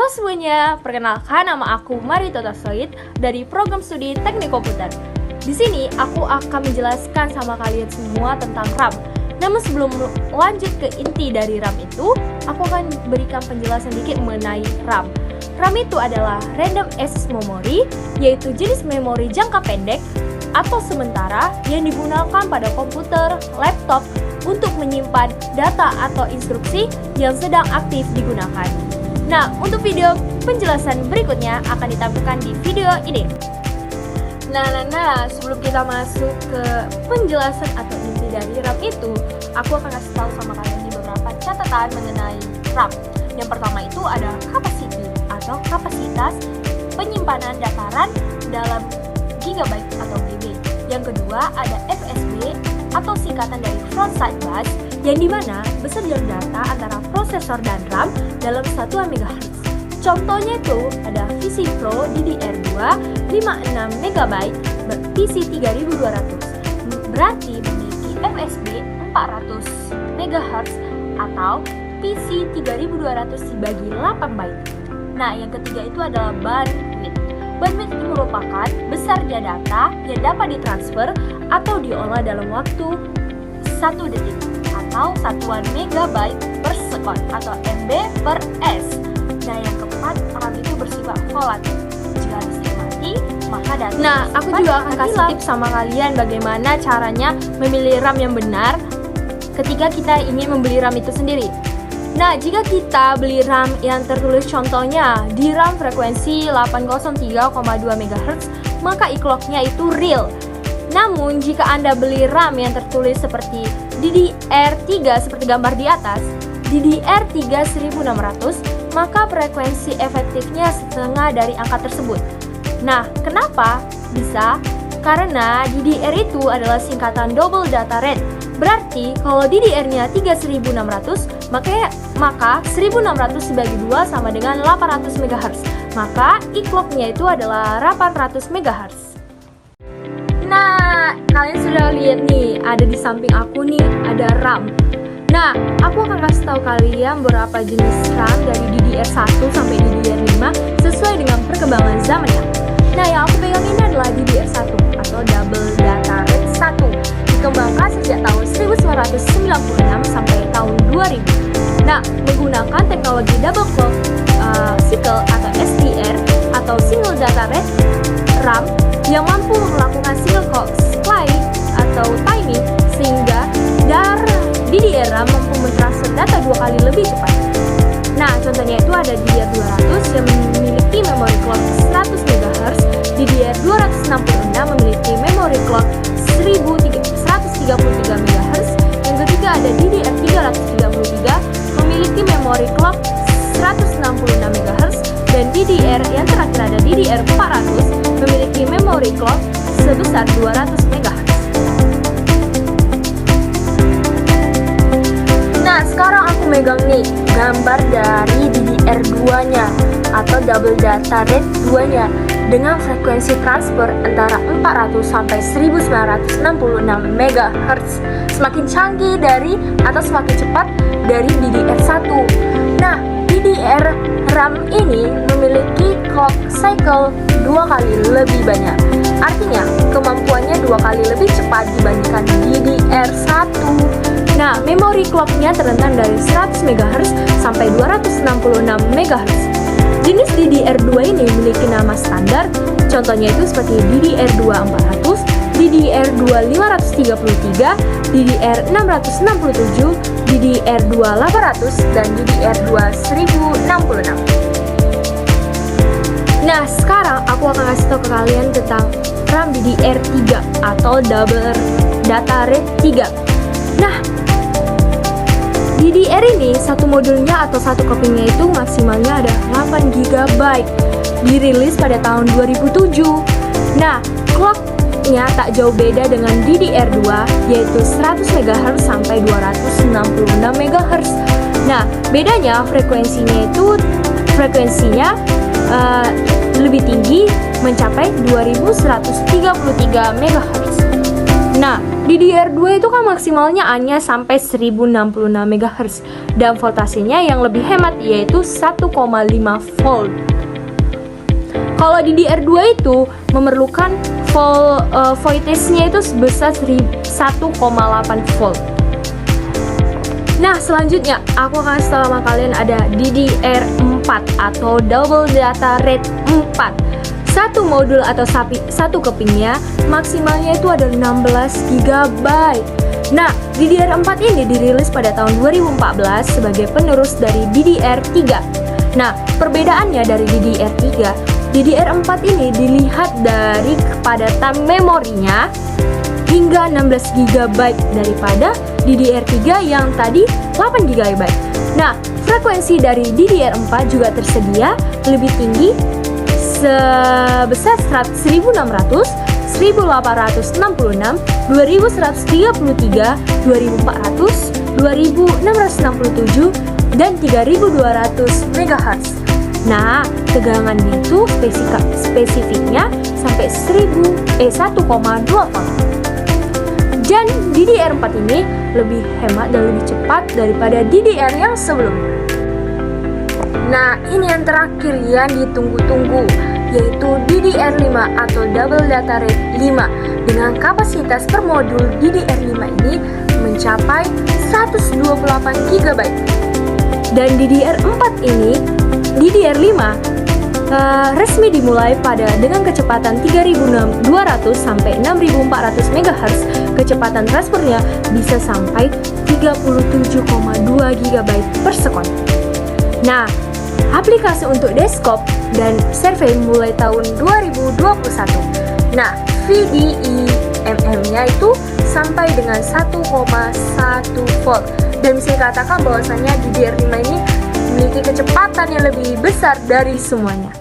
Halo semuanya, perkenalkan nama aku Marito Tasoid dari program studi Teknik Komputer. Di sini aku akan menjelaskan sama kalian semua tentang RAM. Namun sebelum lanjut ke inti dari RAM itu, aku akan berikan penjelasan dikit mengenai RAM. RAM itu adalah Random Access Memory, yaitu jenis memori jangka pendek atau sementara yang digunakan pada komputer, laptop untuk menyimpan data atau instruksi yang sedang aktif digunakan. Nah, untuk video penjelasan berikutnya akan ditampilkan di video ini. Nah, sebelum kita masuk ke penjelasan atau inti dari RAM itu, aku akan kasih tahu sama kalian di beberapa catatan mengenai RAM. Yang pertama itu ada capacity atau kapasitas penyimpanan data RAM dalam gigabyte atau GB. Yang kedua ada FSB atau singkatan dari Frontside Bus, yang dimana besar data antara prosesor dan RAM dalam satuan MHz. Contohnya itu ada PC Pro DDR2 56 MB PC 3200, berarti memiliki FSB 400 MHz atau PC 3200 dibagi 8 byte. Nah, yang ketiga itu adalah bandwidth. Bandwidth itu merupakan besarnya data yang dapat ditransfer atau diolah dalam waktu 1 detik atau satuan megabyte per sekon atau MB per S. Nah, yang keempat, RAM itu bersifat volatil. Jika listrik mati, maka data. Nah, aku juga akan kasih tips sama kalian bagaimana caranya memilih RAM yang benar ketika kita ingin membeli RAM itu sendiri. Nah, jika kita beli RAM yang tertulis contohnya di RAM frekuensi 803,2 MHz, maka e-clock-nya itu real. Namun, jika Anda beli RAM yang tertulis seperti DDR3 seperti gambar di atas, DDR3 1600, maka frekuensi efektifnya setengah dari angka tersebut. Nah, kenapa bisa? Karena DDR itu adalah singkatan double data rate. Berarti kalau DDR-nya 3600, maka 1600 dibagi 2 sama dengan 800 MHz. Maka e-clock-nya itu adalah 800 MHz. Nah, kalian sudah lihat nih, ada di samping aku nih, ada RAM. Nah, aku akan kasih tahu kalian beberapa jenis RAM dari DDR1 sampai DDR5 sesuai dengan perkembangan zamannya. Nah, yang aku pegang ini adalah DDR1 atau Double Data Rate 1. Dikembangkan sejak tahun 1996 sampai tahun 2000. Nah, menggunakan teknologi Double Clock Cycle atau SDR atau Single Data Rate RAM yang mampu melakukan single clock cycle atau timing sehingga DDR RAM mampu mentransfer data 2 kali lebih cepat. Nah, contohnya itu ada DDR200 yang memiliki memori clock 100 MHz, DDR266 memiliki memori clock 133 MHz, yang ketiga ada DDR333 memiliki memori clock 166 MHz, dan DDR yang terakhir ada DDR400 memiliki memori clock sebesar 200 MHz. Nah, sekarang aku megang nih gambar dari DDR2-nya atau Double Data Rate 2-nya dengan frekuensi transfer antara 400 sampai 1966 MHz. Semakin canggih dari atau semakin cepat dari DDR1. Nah, DDR RAM ini memiliki clock cycle 2 kali lebih banyak. Artinya, kemampuannya 2 kali lebih cepat dibandingkan DDR1. Nah, memori clock-nya terentang dari 100 MHz sampai 266 MHz. Jenis DDR2 ini memiliki nama standar, contohnya itu seperti DDR2 400, DDR2 533, DDR667, DDR2 800, dan DDR2 1066. Nah, sekarang aku akan kasih tahu ke kalian tentang RAM DDR3 atau Double Data Rate 3. Nah, DDR ini satu modulnya atau satu copynya itu maksimalnya ada 8 GB. Dirilis pada tahun 2007. Nah, clock-nya tak jauh beda dengan DDR2, yaitu 100 MHz sampai 266 MHz. Nah, bedanya frekuensinya lebih tinggi mencapai 2133 MHz. Nah, DDR2 itu kan maksimalnya hanya sampai 1066 MHz dan voltasenya yang lebih hemat yaitu 1,5 volt. Kalau DDR2 itu memerlukan voltage-nya itu sebesar 1,8 volt. Nah, selanjutnya aku akan kasih tahu sama kalian ada DDR4 atau Double Data Rate 4. Satu modul atau satu kepingnya maksimalnya itu ada 16 GB. Nah, DDR4 ini dirilis pada tahun 2014 sebagai penerus dari DDR3. Nah, perbedaannya dari DDR4 ini dilihat dari kepadatan memorinya hingga 16 GB daripada DDR3 yang tadi 8 GB. Nah, frekuensi dari DDR4 juga tersedia lebih tinggi sebesar 1600, 1866, 2133, 2400, 2667, dan 3200 MHz. Nah, tegangannya itu spesifiknya sampai 1,2 volt. Dan DDR4 ini lebih hemat dan lebih cepat daripada DDR yang sebelumnya. Nah, ini yang terakhir yang ditunggu-tunggu, yaitu DDR5 atau Double Data Rate 5 dengan kapasitas per modul DDR5 ini mencapai 128 GB. Dan DDR4 ini, DDR5 resmi dimulai dengan kecepatan 3200 sampai 6400 MHz. Kecepatan transfernya bisa sampai 37,2 GB per sekon. Nah, aplikasi untuk desktop dan survei mulai tahun 2021. Nah, VDI/MM-nya itu sampai dengan 1,1 volt. Dan bisa dikatakan bahwasanya DDR5 ini memiliki kecepatan yang lebih besar dari semuanya.